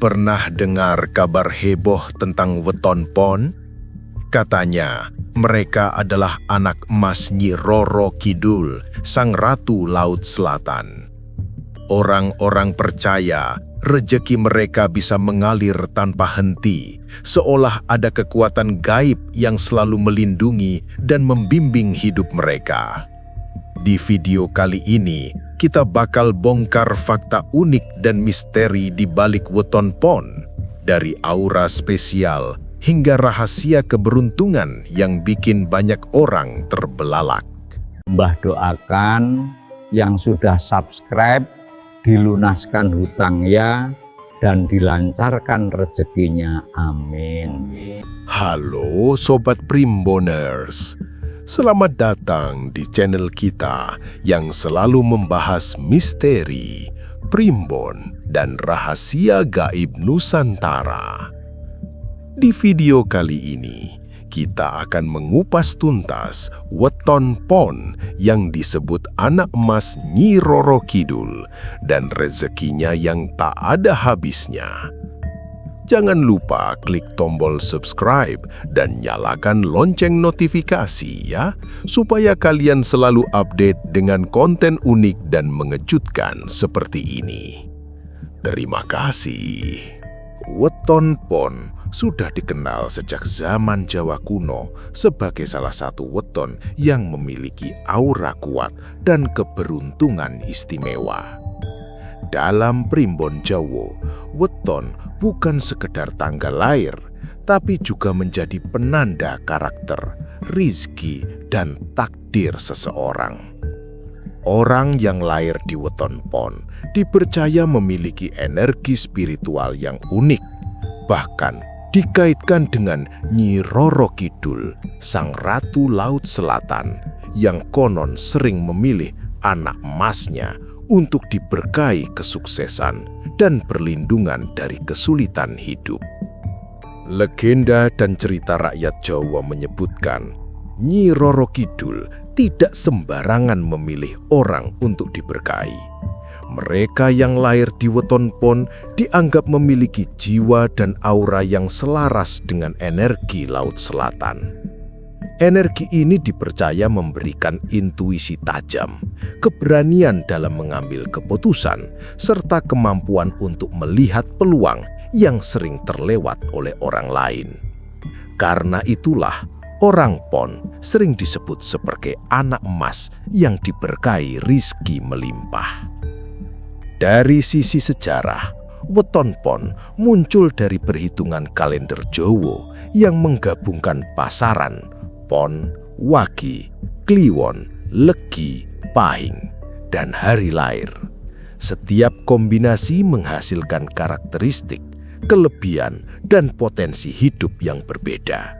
Pernah dengar kabar heboh tentang weton pon? Katanya, mereka adalah anak emas Nyi Roro Kidul, sang ratu Laut Selatan. Orang-orang percaya rejeki mereka bisa mengalir tanpa henti, seolah ada kekuatan gaib yang selalu melindungi dan membimbing hidup mereka. Di video kali ini, kita bakal bongkar fakta unik dan misteri di balik weton pon, dari aura spesial hingga rahasia keberuntungan yang bikin banyak orang terbelalak. Mbah doakan yang sudah subscribe, dilunaskan hutangnya dan dilancarkan rezekinya. Amin. Halo Sobat Primboners, selamat datang di channel kita yang selalu membahas misteri, primbon, dan rahasia gaib Nusantara. Di video kali ini, kita akan mengupas tuntas weton pon yang disebut anak emas Nyi Roro Kidul dan rezekinya yang tak ada habisnya. Jangan lupa klik tombol subscribe dan nyalakan lonceng notifikasi ya, supaya kalian selalu update dengan konten unik dan mengejutkan seperti ini. Terima kasih. Weton pon sudah dikenal sejak zaman Jawa kuno sebagai salah satu weton yang memiliki aura kuat dan keberuntungan istimewa. Dalam primbon Jawa, weton bukan sekedar tanggal lahir, tapi juga menjadi penanda karakter, rizki, dan takdir seseorang. Orang yang lahir di weton pon dipercaya memiliki energi spiritual yang unik, bahkan dikaitkan dengan Nyi Roro Kidul, sang ratu Laut Selatan, yang konon sering memilih anak emasnya untuk diberkahi kesuksesan dan perlindungan dari kesulitan hidup. Legenda dan cerita rakyat Jawa menyebutkan, Nyi Roro Kidul tidak sembarangan memilih orang untuk diberkahi. Mereka yang lahir di weton pon dianggap memiliki jiwa dan aura yang selaras dengan energi Laut Selatan. Energi ini dipercaya memberikan intuisi tajam, keberanian dalam mengambil keputusan, serta kemampuan untuk melihat peluang yang sering terlewat oleh orang lain. Karena itulah, orang pon sering disebut sebagai anak emas yang diberkahi rizki melimpah. Dari sisi sejarah, weton pon muncul dari perhitungan kalender Jawa yang menggabungkan pasaran, pon, wagi, kliwon, legi, pahing, dan hari lahir. Setiap kombinasi menghasilkan karakteristik, kelebihan, dan potensi hidup yang berbeda.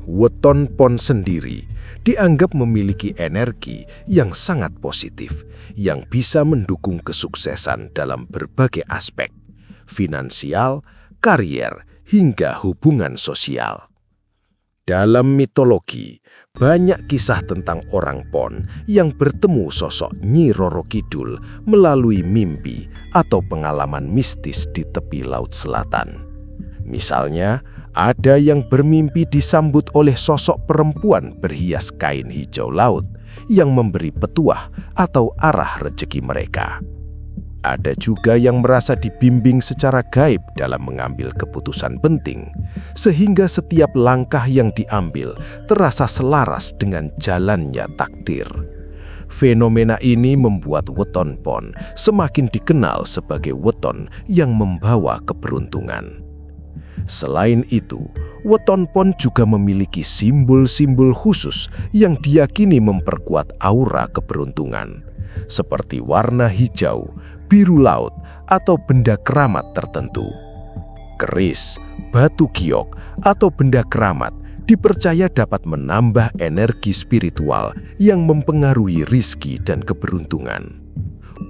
Weton pon sendiri dianggap memiliki energi yang sangat positif, yang bisa mendukung kesuksesan dalam berbagai aspek, finansial, karier, hingga hubungan sosial. Dalam mitologi, banyak kisah tentang orang pon yang bertemu sosok Nyi Roro Kidul melalui mimpi atau pengalaman mistis di tepi Laut Selatan. Misalnya, ada yang bermimpi disambut oleh sosok perempuan berhias kain hijau laut yang memberi petuah atau arah rezeki mereka. Ada juga yang merasa dibimbing secara gaib dalam mengambil keputusan penting, sehingga setiap langkah yang diambil terasa selaras dengan jalannya takdir. Fenomena ini membuat weton pon semakin dikenal sebagai weton yang membawa keberuntungan. Selain itu, weton pon juga memiliki simbol-simbol khusus yang diyakini memperkuat aura keberuntungan, seperti warna hijau, biru laut, atau benda keramat tertentu. Keris, batu giok, atau benda keramat dipercaya dapat menambah energi spiritual yang mempengaruhi rizki dan keberuntungan.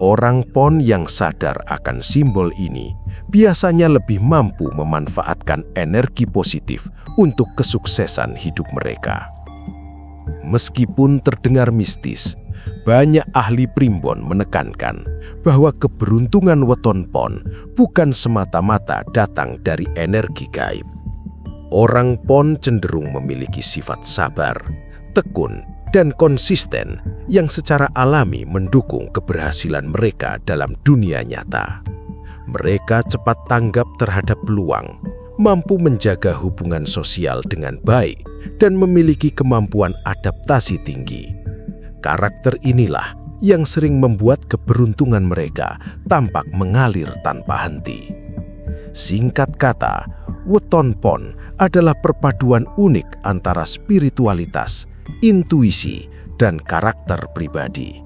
Orang pon yang sadar akan simbol ini biasanya lebih mampu memanfaatkan energi positif untuk kesuksesan hidup mereka. Meskipun terdengar mistis, Banyak ahli primbon menekankan bahwa keberuntungan weton pon bukan semata-mata datang dari energi gaib. Orang pon cenderung memiliki sifat sabar, tekun, dan konsisten yang secara alami mendukung keberhasilan mereka dalam dunia nyata. Mereka cepat tanggap terhadap peluang, mampu menjaga hubungan sosial dengan baik, dan memiliki kemampuan adaptasi tinggi. Karakter inilah yang sering membuat keberuntungan mereka tampak mengalir tanpa henti. Singkat kata, weton pon adalah perpaduan unik antara spiritualitas, intuisi, dan karakter pribadi.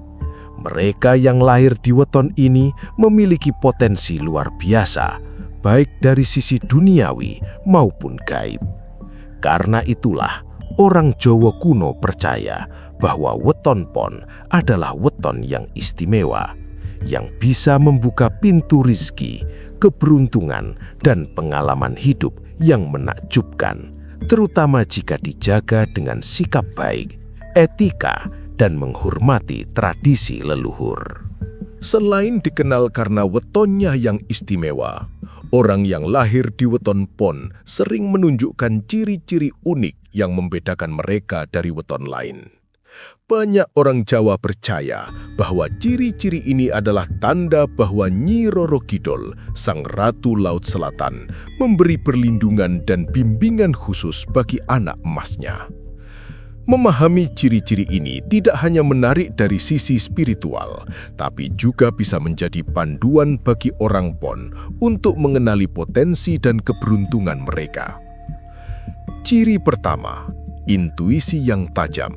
Mereka yang lahir di weton ini memiliki potensi luar biasa, baik dari sisi duniawi maupun gaib. Karena itulah, orang Jawa kuno percaya bahwa weton pon adalah weton yang istimewa, yang bisa membuka pintu rizki, keberuntungan, dan pengalaman hidup yang menakjubkan, terutama jika dijaga dengan sikap baik, etika, dan menghormati tradisi leluhur. Selain dikenal karena wetonnya yang istimewa, orang yang lahir di weton pon sering menunjukkan ciri-ciri unik yang membedakan mereka dari weton lain. Banyak orang Jawa percaya bahwa ciri-ciri ini adalah tanda bahwa Nyi Roro Kidul, Sang Ratu Laut Selatan, memberi perlindungan dan bimbingan khusus bagi anak emasnya. Memahami ciri-ciri ini tidak hanya menarik dari sisi spiritual, tapi juga bisa menjadi panduan bagi orang pon untuk mengenali potensi dan keberuntungan mereka. Ciri pertama, intuisi yang tajam.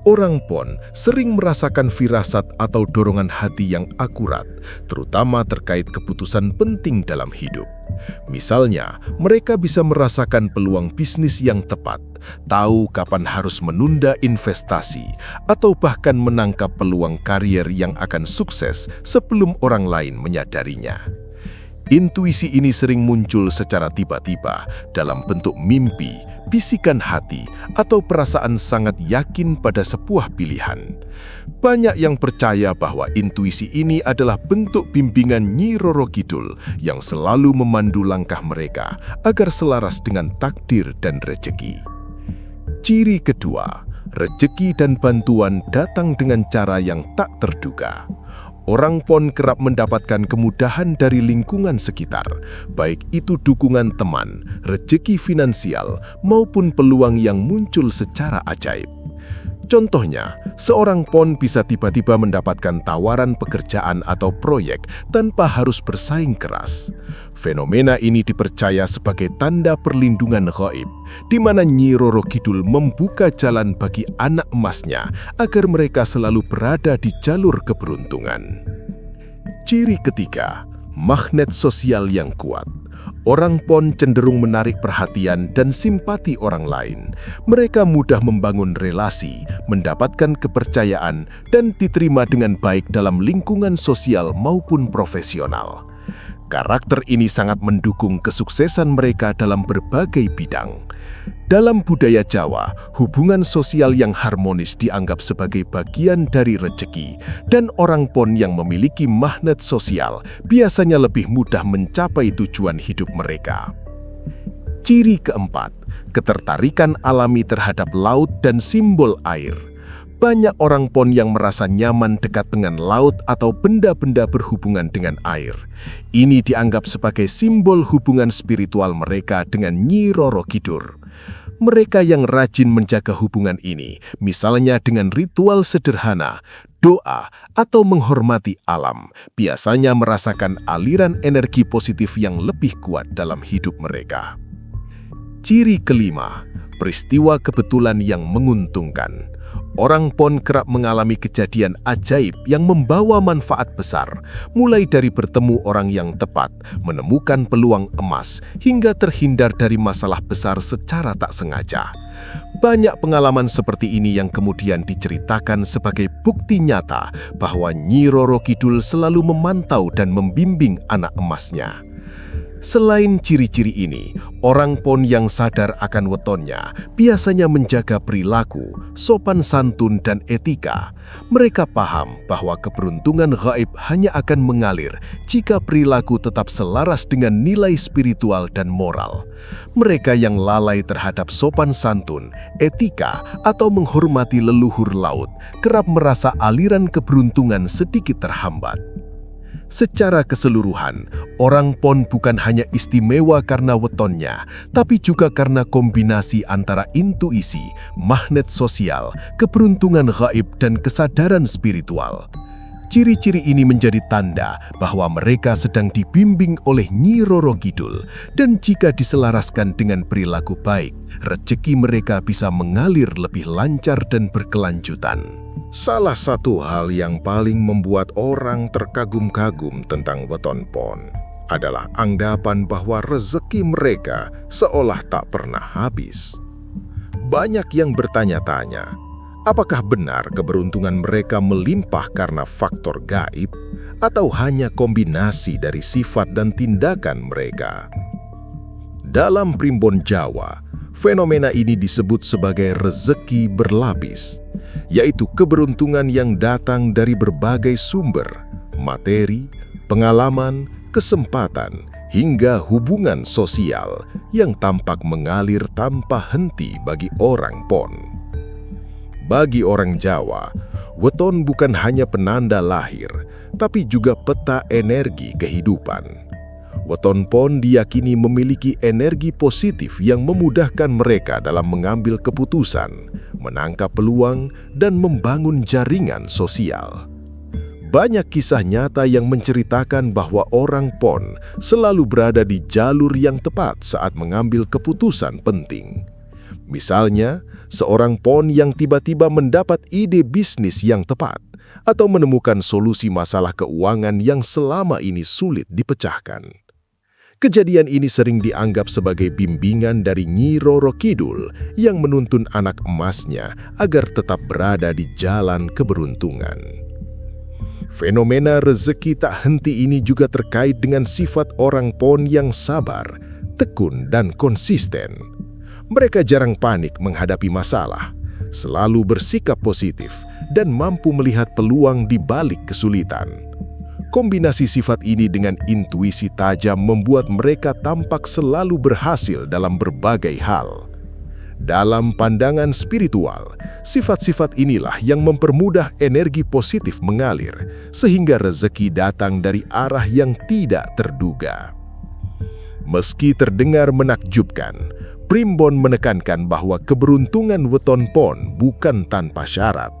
Orang pon sering merasakan firasat atau dorongan hati yang akurat, terutama terkait keputusan penting dalam hidup. Misalnya, mereka bisa merasakan peluang bisnis yang tepat, tahu kapan harus menunda investasi, atau bahkan menangkap peluang karier yang akan sukses sebelum orang lain menyadarinya. Intuisi ini sering muncul secara tiba-tiba dalam bentuk mimpi, bisikan hati, atau perasaan sangat yakin pada sebuah pilihan. Banyak yang percaya bahwa intuisi ini adalah bentuk bimbingan Nyi Roro Kidul yang selalu memandu langkah mereka agar selaras dengan takdir dan rejeki. Ciri kedua, rejeki dan bantuan datang dengan cara yang tak terduga. Orang pon kerap mendapatkan kemudahan dari lingkungan sekitar, baik itu dukungan teman, rejeki finansial, maupun peluang yang muncul secara ajaib. Contohnya, seorang pon bisa tiba-tiba mendapatkan tawaran pekerjaan atau proyek tanpa harus bersaing keras. Fenomena ini dipercaya sebagai tanda perlindungan gaib, di mana Nyi Roro Kidul membuka jalan bagi anak emasnya agar mereka selalu berada di jalur keberuntungan. Ciri ketiga, magnet sosial yang kuat. Orang pon cenderung menarik perhatian dan simpati orang lain. Mereka mudah membangun relasi, mendapatkan kepercayaan, dan diterima dengan baik dalam lingkungan sosial maupun profesional. Karakter ini sangat mendukung kesuksesan mereka dalam berbagai bidang. Dalam budaya Jawa, hubungan sosial yang harmonis dianggap sebagai bagian dari rejeki, dan orang pon yang memiliki magnet sosial biasanya lebih mudah mencapai tujuan hidup mereka. Ciri keempat, ketertarikan alami terhadap laut dan simbol air. Banyak orang pon yang merasa nyaman dekat dengan laut atau benda-benda berhubungan dengan air. Ini dianggap sebagai simbol hubungan spiritual mereka dengan Nyi Roro Kidul. Mereka yang rajin menjaga hubungan ini, misalnya dengan ritual sederhana, doa, atau menghormati alam, biasanya merasakan aliran energi positif yang lebih kuat dalam hidup mereka. Ciri kelima, peristiwa kebetulan yang menguntungkan. Orang pon kerap mengalami kejadian ajaib yang membawa manfaat besar, mulai dari bertemu orang yang tepat, menemukan peluang emas, hingga terhindar dari masalah besar secara tak sengaja. Banyak pengalaman seperti ini yang kemudian diceritakan sebagai bukti nyata bahwa Nyi Roro Kidul selalu memantau dan membimbing anak emasnya. Selain ciri-ciri ini, orang Pon yang sadar akan wetonnya biasanya menjaga perilaku, sopan santun, dan etika. Mereka paham bahwa keberuntungan gaib hanya akan mengalir jika perilaku tetap selaras dengan nilai spiritual dan moral. Mereka yang lalai terhadap sopan santun, etika, atau menghormati leluhur laut kerap merasa aliran keberuntungan sedikit terhambat. Secara keseluruhan, orang Pon bukan hanya istimewa karena wetonnya, tapi juga karena kombinasi antara intuisi, magnet sosial, keberuntungan gaib, dan kesadaran spiritual. Ciri-ciri ini menjadi tanda bahwa mereka sedang dibimbing oleh Nyi Roro Kidul, dan jika diselaraskan dengan perilaku baik, rezeki mereka bisa mengalir lebih lancar dan berkelanjutan. Salah satu hal yang paling membuat orang terkagum-kagum tentang weton Pon adalah anggapan bahwa rezeki mereka seolah tak pernah habis. Banyak yang bertanya-tanya, apakah benar keberuntungan mereka melimpah karena faktor gaib atau hanya kombinasi dari sifat dan tindakan mereka? Dalam primbon Jawa, fenomena ini disebut sebagai rezeki berlapis, yaitu keberuntungan yang datang dari berbagai sumber, materi, pengalaman, kesempatan, hingga hubungan sosial yang tampak mengalir tanpa henti bagi orang Pon. Bagi orang Jawa, weton bukan hanya penanda lahir, tapi juga peta energi kehidupan. Weton Pon diyakini memiliki energi positif yang memudahkan mereka dalam mengambil keputusan, menangkap peluang, dan membangun jaringan sosial. Banyak kisah nyata yang menceritakan bahwa orang Pon selalu berada di jalur yang tepat saat mengambil keputusan penting. Misalnya, seorang Pon yang tiba-tiba mendapat ide bisnis yang tepat atau menemukan solusi masalah keuangan yang selama ini sulit dipecahkan. Kejadian ini sering dianggap sebagai bimbingan dari Nyi Roro Kidul yang menuntun anak emasnya agar tetap berada di jalan keberuntungan. Fenomena rezeki tak henti ini juga terkait dengan sifat orang Pon yang sabar, tekun, dan konsisten. Mereka jarang panik menghadapi masalah, selalu bersikap positif, dan mampu melihat peluang di balik kesulitan. Kombinasi sifat ini dengan intuisi tajam membuat mereka tampak selalu berhasil dalam berbagai hal. Dalam pandangan spiritual, sifat-sifat inilah yang mempermudah energi positif mengalir, sehingga rezeki datang dari arah yang tidak terduga. Meski terdengar menakjubkan, Primbon menekankan bahwa keberuntungan weton Pon bukan tanpa syarat.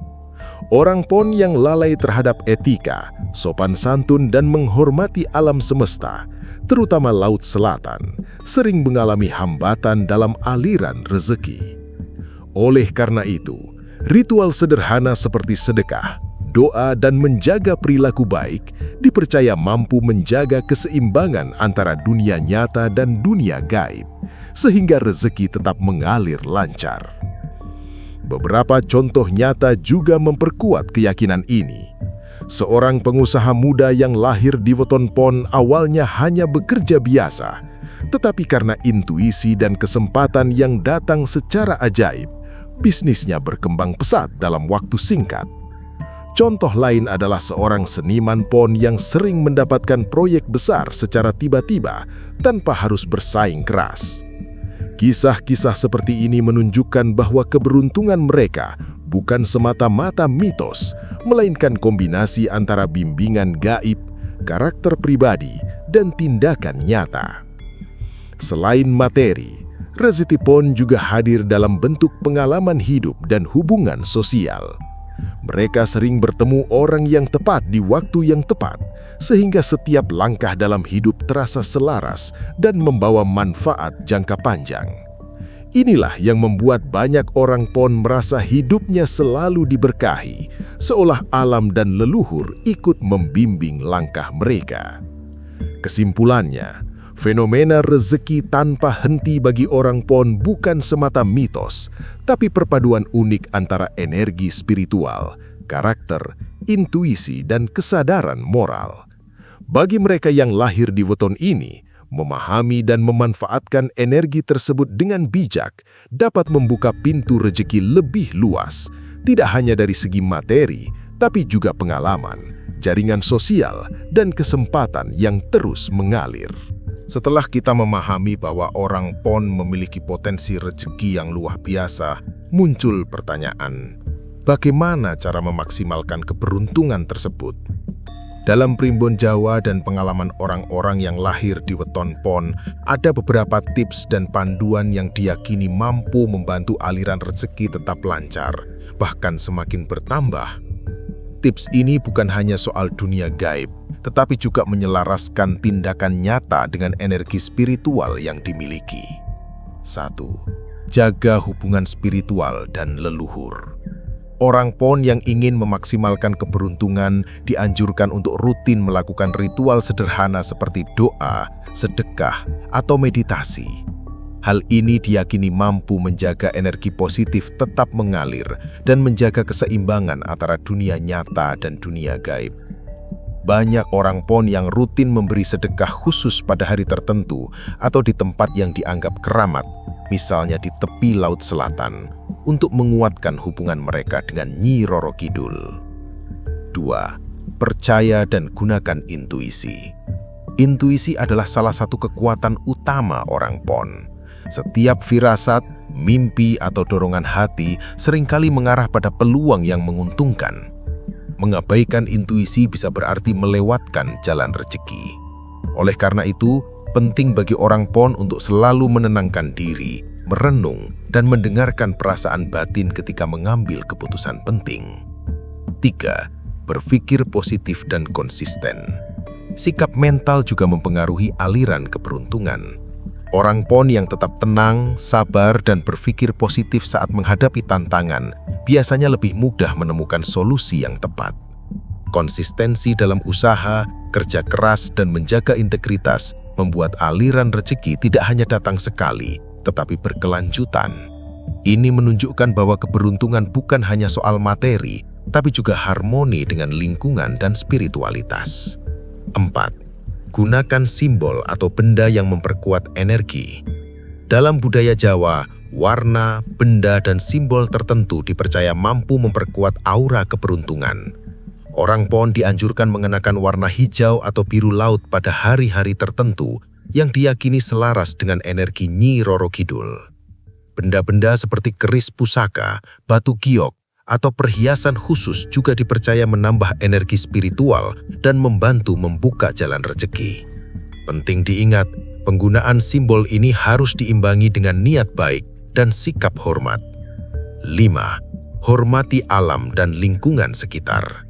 Orang Pon yang lalai terhadap etika, sopan santun, dan menghormati alam semesta, terutama Laut Selatan, sering mengalami hambatan dalam aliran rezeki. Oleh karena itu, ritual sederhana seperti sedekah, doa, dan menjaga perilaku baik dipercaya mampu menjaga keseimbangan antara dunia nyata dan dunia gaib, sehingga rezeki tetap mengalir lancar. Beberapa contoh nyata juga memperkuat keyakinan ini. Seorang pengusaha muda yang lahir di weton Pon awalnya hanya bekerja biasa, tetapi karena intuisi dan kesempatan yang datang secara ajaib, bisnisnya berkembang pesat dalam waktu singkat. Contoh lain adalah seorang seniman Pon yang sering mendapatkan proyek besar secara tiba-tiba tanpa harus bersaing keras. Kisah-kisah seperti ini menunjukkan bahwa keberuntungan mereka bukan semata-mata mitos, melainkan kombinasi antara bimbingan gaib, karakter pribadi, dan tindakan nyata. Selain materi, rezeki Pon juga hadir dalam bentuk pengalaman hidup dan hubungan sosial. Mereka sering bertemu orang yang tepat di waktu yang tepat, sehingga setiap langkah dalam hidup terasa selaras dan membawa manfaat jangka panjang. Inilah yang membuat banyak orang Pon merasa hidupnya selalu diberkahi, seolah alam dan leluhur ikut membimbing langkah mereka. Kesimpulannya, fenomena rezeki tanpa henti bagi orang Pon bukan semata mitos, tapi perpaduan unik antara energi spiritual, karakter, intuisi, dan kesadaran moral. Bagi mereka yang lahir di weton ini, Memahami dan memanfaatkan energi tersebut dengan bijak dapat membuka pintu rezeki lebih luas, tidak hanya dari segi materi, tapi juga pengalaman, jaringan sosial, dan kesempatan yang terus mengalir. Setelah kita memahami bahwa orang PON memiliki potensi rezeki yang luar biasa, muncul pertanyaan, bagaimana cara memaksimalkan keberuntungan tersebut? Dalam Primbon Jawa dan pengalaman orang-orang yang lahir di weton PON, ada beberapa tips dan panduan yang diyakini mampu membantu aliran rezeki tetap lancar, bahkan semakin bertambah. Tips ini bukan hanya soal dunia gaib, tetapi juga menyelaraskan tindakan nyata dengan energi spiritual yang dimiliki. 1. Jaga hubungan spiritual dan leluhur. Orang PON yang ingin memaksimalkan keberuntungan dianjurkan untuk rutin melakukan ritual sederhana seperti doa, sedekah, atau meditasi. Hal ini diyakini mampu menjaga energi positif tetap mengalir dan menjaga keseimbangan antara dunia nyata dan dunia gaib. Banyak orang PON yang rutin memberi sedekah khusus pada hari tertentu atau di tempat yang dianggap keramat, misalnya di tepi Laut Selatan, untuk menguatkan hubungan mereka dengan Nyi Roro Kidul. 2. Percaya dan gunakan intuisi. Intuisi adalah salah satu kekuatan utama orang PON. Setiap firasat, mimpi, atau dorongan hati seringkali mengarah pada peluang yang menguntungkan. Mengabaikan intuisi bisa berarti melewatkan jalan rezeki. Oleh karena itu, penting bagi orang PON untuk selalu menenangkan diri, merenung, dan mendengarkan perasaan batin ketika mengambil keputusan penting. 3. Berpikir positif dan konsisten. Sikap mental juga mempengaruhi aliran keberuntungan. Orang PON yang tetap tenang, sabar, dan berpikir positif saat menghadapi tantangan biasanya lebih mudah menemukan solusi yang tepat. Konsistensi dalam usaha, kerja keras, dan menjaga integritas membuat aliran rezeki tidak hanya datang sekali, tetapi berkelanjutan. Ini menunjukkan bahwa keberuntungan bukan hanya soal materi, tapi juga harmoni dengan lingkungan dan spiritualitas. 4. Gunakan simbol atau benda yang memperkuat energi. Dalam budaya Jawa, warna, benda, dan simbol tertentu dipercaya mampu memperkuat aura keberuntungan. Orang PON dianjurkan mengenakan warna hijau atau biru laut pada hari-hari tertentu yang diyakini selaras dengan energi Nyi Roro Kidul. Benda-benda seperti keris pusaka, batu giok, atau perhiasan khusus juga dipercaya menambah energi spiritual dan membantu membuka jalan rezeki. Penting diingat, penggunaan simbol ini harus diimbangi dengan niat baik dan sikap hormat. 5. Hormati alam dan lingkungan sekitar.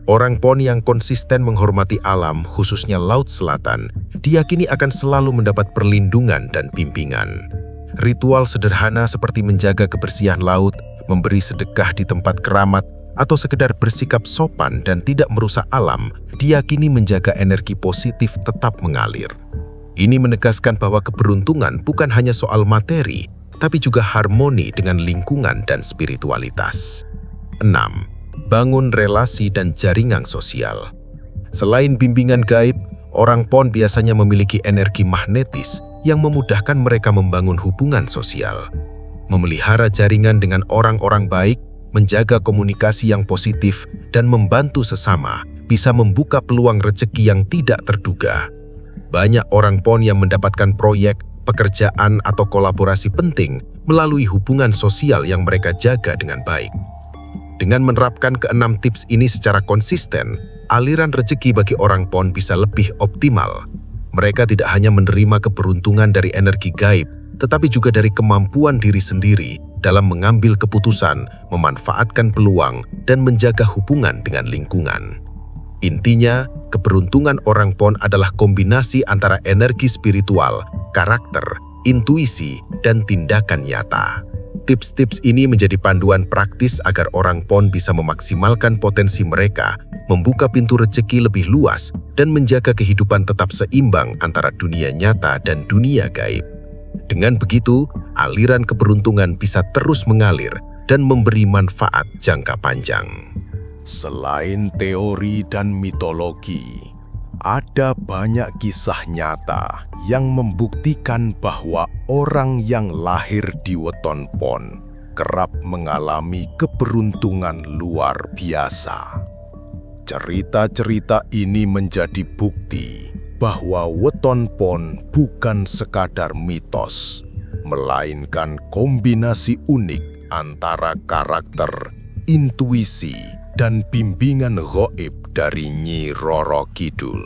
Orang PON yang konsisten menghormati alam, khususnya Laut Selatan, diyakini akan selalu mendapat perlindungan dan bimbingan. Ritual sederhana seperti menjaga kebersihan laut, memberi sedekah di tempat keramat, atau sekedar bersikap sopan dan tidak merusak alam, diyakini menjaga energi positif tetap mengalir. Ini menegaskan bahwa keberuntungan bukan hanya soal materi, tapi juga harmoni dengan lingkungan dan spiritualitas. 6. Bangun relasi dan jaringan sosial. Selain bimbingan gaib, orang PON biasanya memiliki energi magnetis yang memudahkan mereka membangun hubungan sosial. Memelihara jaringan dengan orang-orang baik, menjaga komunikasi yang positif, dan membantu sesama bisa membuka peluang rezeki yang tidak terduga. Banyak orang PON yang mendapatkan proyek, pekerjaan, atau kolaborasi penting melalui hubungan sosial yang mereka jaga dengan baik. Dengan menerapkan ke-6 tips ini secara konsisten, aliran rezeki bagi orang PON bisa lebih optimal. Mereka tidak hanya menerima keberuntungan dari energi gaib, tetapi juga dari kemampuan diri sendiri dalam mengambil keputusan, memanfaatkan peluang, dan menjaga hubungan dengan lingkungan. Intinya, keberuntungan orang PON adalah kombinasi antara energi spiritual, karakter, intuisi, dan tindakan nyata. Tips-tips ini menjadi panduan praktis agar orang PON bisa memaksimalkan potensi mereka, membuka pintu rezeki lebih luas, dan menjaga kehidupan tetap seimbang antara dunia nyata dan dunia gaib. Dengan begitu, aliran keberuntungan bisa terus mengalir dan memberi manfaat jangka panjang. Selain teori dan mitologi, Ada banyak kisah nyata yang membuktikan bahwa orang yang lahir di Weton Pon kerap mengalami keberuntungan luar biasa. Cerita-cerita ini menjadi bukti bahwa Weton Pon bukan sekadar mitos, melainkan kombinasi unik antara karakter, intuisi, dan bimbingan gaib dari Nyi Roro Kidul.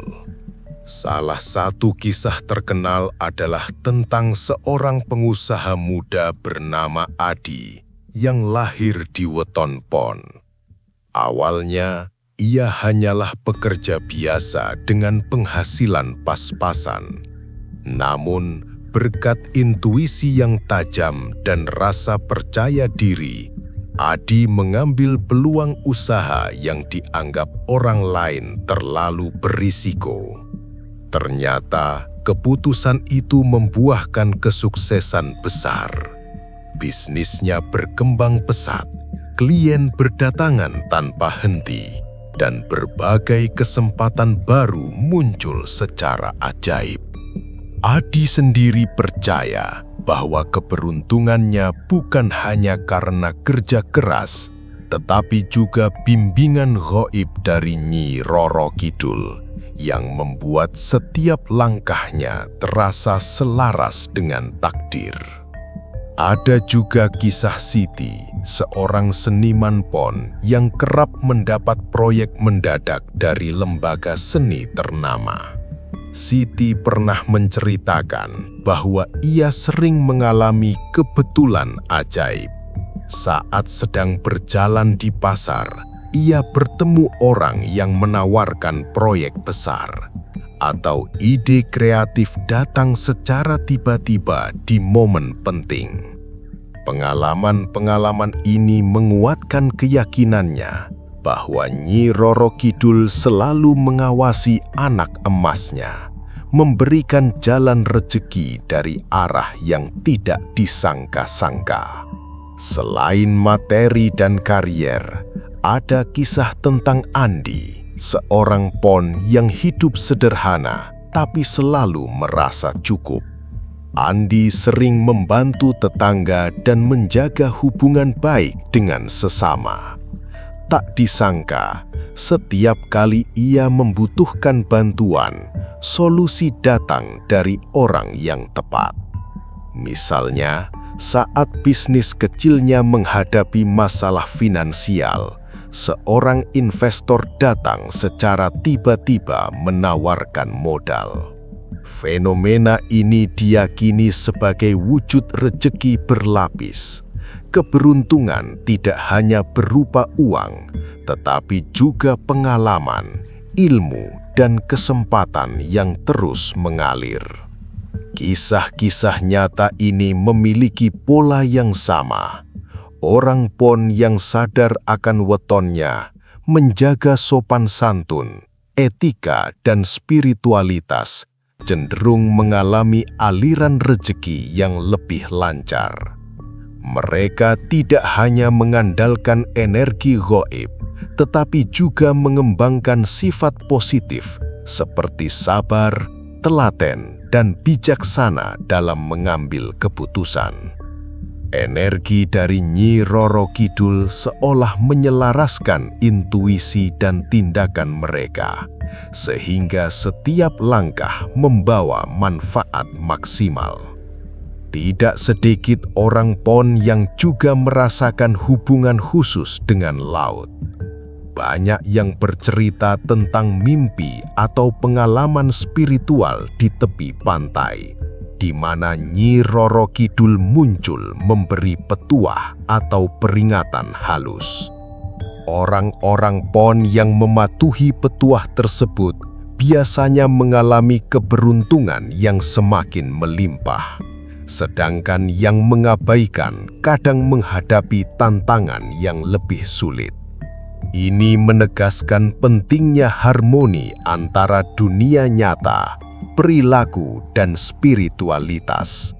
Salah satu kisah terkenal adalah tentang seorang pengusaha muda bernama Adi yang lahir di Weton Pon. Awalnya, ia hanyalah pekerja biasa dengan penghasilan pas-pasan. Namun, berkat intuisi yang tajam dan rasa percaya diri, Adi mengambil peluang usaha yang dianggap orang lain terlalu berisiko. Ternyata, keputusan itu membuahkan kesuksesan besar. Bisnisnya berkembang pesat, klien berdatangan tanpa henti, dan berbagai kesempatan baru muncul secara ajaib. Adi sendiri percaya bahwa keberuntungannya bukan hanya karena kerja keras, tetapi juga bimbingan gaib dari Nyi Roro Kidul yang membuat setiap langkahnya terasa selaras dengan takdir. Ada juga kisah Siti, seorang seniman pon yang kerap mendapat proyek mendadak dari lembaga seni ternama. Siti pernah menceritakan bahwa ia sering mengalami kebetulan ajaib. Saat sedang berjalan di pasar, ia bertemu orang yang menawarkan proyek besar, atau ide kreatif datang secara tiba-tiba di momen penting. Pengalaman-pengalaman ini menguatkan keyakinannya bahwa Nyi Roro Kidul selalu mengawasi anak emasnya, memberikan jalan rezeki dari arah yang tidak disangka-sangka. Selain materi dan karier, ada kisah tentang Andi, seorang pon yang hidup sederhana tapi selalu merasa cukup. Andi sering membantu tetangga dan menjaga hubungan baik dengan sesama. Tak disangka, setiap kali ia membutuhkan bantuan, solusi datang dari orang yang tepat. Misalnya, saat bisnis kecilnya menghadapi masalah finansial, seorang investor datang secara tiba-tiba menawarkan modal. Fenomena ini diyakini sebagai wujud rezeki berlapis. Keberuntungan tidak hanya berupa uang, tetapi juga pengalaman, ilmu, dan kesempatan yang terus mengalir. Kisah-kisah nyata ini memiliki pola yang sama. Orang pon yang sadar akan wetonnya, menjaga sopan santun, etika, dan spiritualitas, cenderung mengalami aliran rezeki yang lebih lancar. Mereka tidak hanya mengandalkan energi gaib, tetapi juga mengembangkan sifat positif seperti sabar, telaten, dan bijaksana dalam mengambil keputusan. Energi dari Nyi Roro Kidul seolah menyelaraskan intuisi dan tindakan mereka, sehingga setiap langkah membawa manfaat maksimal. Tidak sedikit orang pon yang juga merasakan hubungan khusus dengan laut. Banyak yang bercerita tentang mimpi atau pengalaman spiritual di tepi pantai, di mana Nyi Roro Kidul muncul memberi petuah atau peringatan halus. Orang-orang pon yang mematuhi petuah tersebut biasanya mengalami keberuntungan yang semakin melimpah. Sedangkan yang mengabaikan kadang menghadapi tantangan yang lebih sulit. Ini menegaskan pentingnya harmoni antara dunia nyata, perilaku, dan spiritualitas.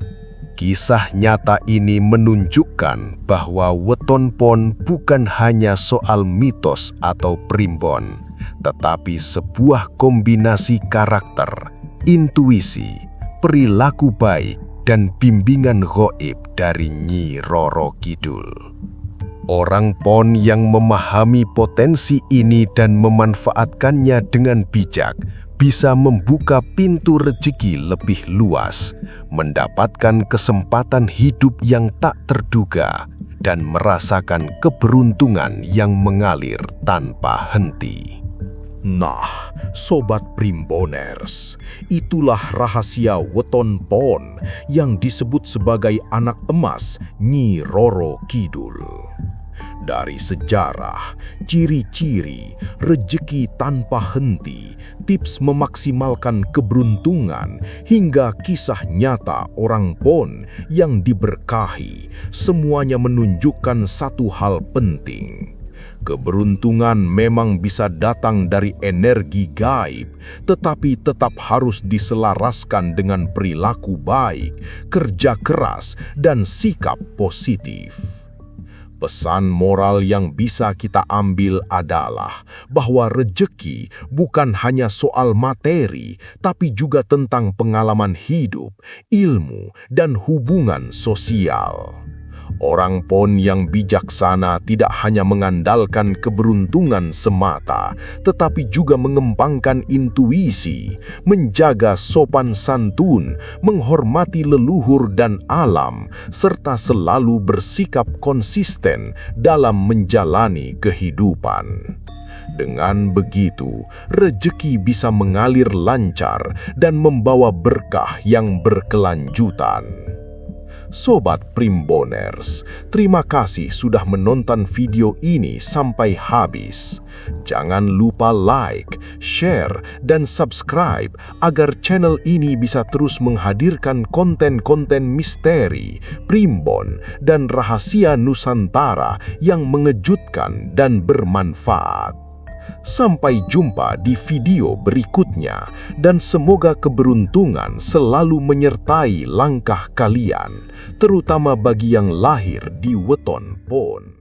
Kisah nyata ini menunjukkan bahwa weton pon bukan hanya soal mitos atau primbon, tetapi sebuah kombinasi karakter, intuisi, perilaku baik, dan bimbingan gaib dari Nyi Roro Kidul. Orang Pon yang memahami potensi ini dan memanfaatkannya dengan bijak bisa membuka pintu rezeki lebih luas, mendapatkan kesempatan hidup yang tak terduga, dan merasakan keberuntungan yang mengalir tanpa henti. Nah, Sobat Primboners, itulah rahasia weton Pon yang disebut sebagai anak emas Nyi Roro Kidul. Dari sejarah, ciri-ciri, rejeki tanpa henti, tips memaksimalkan keberuntungan, hingga kisah nyata orang Pon yang diberkahi, semuanya menunjukkan satu hal penting. Keberuntungan memang bisa datang dari energi gaib, tetapi tetap harus diselaraskan dengan perilaku baik, kerja keras, dan sikap positif. Pesan moral yang bisa kita ambil adalah bahwa rejeki bukan hanya soal materi, tapi juga tentang pengalaman hidup, ilmu, dan hubungan sosial. Orang Pon yang bijaksana tidak hanya mengandalkan keberuntungan semata, tetapi juga mengembangkan intuisi, menjaga sopan santun, menghormati leluhur dan alam, serta selalu bersikap konsisten dalam menjalani kehidupan. Dengan begitu, rejeki bisa mengalir lancar dan membawa berkah yang berkelanjutan. Sobat Primboners, terima kasih sudah menonton video ini sampai habis. Jangan lupa like, share, dan subscribe agar channel ini bisa terus menghadirkan konten-konten misteri, primbon, dan rahasia Nusantara yang mengejutkan dan bermanfaat. Sampai jumpa di video berikutnya, dan semoga keberuntungan selalu menyertai langkah kalian, terutama bagi yang lahir di weton Pon.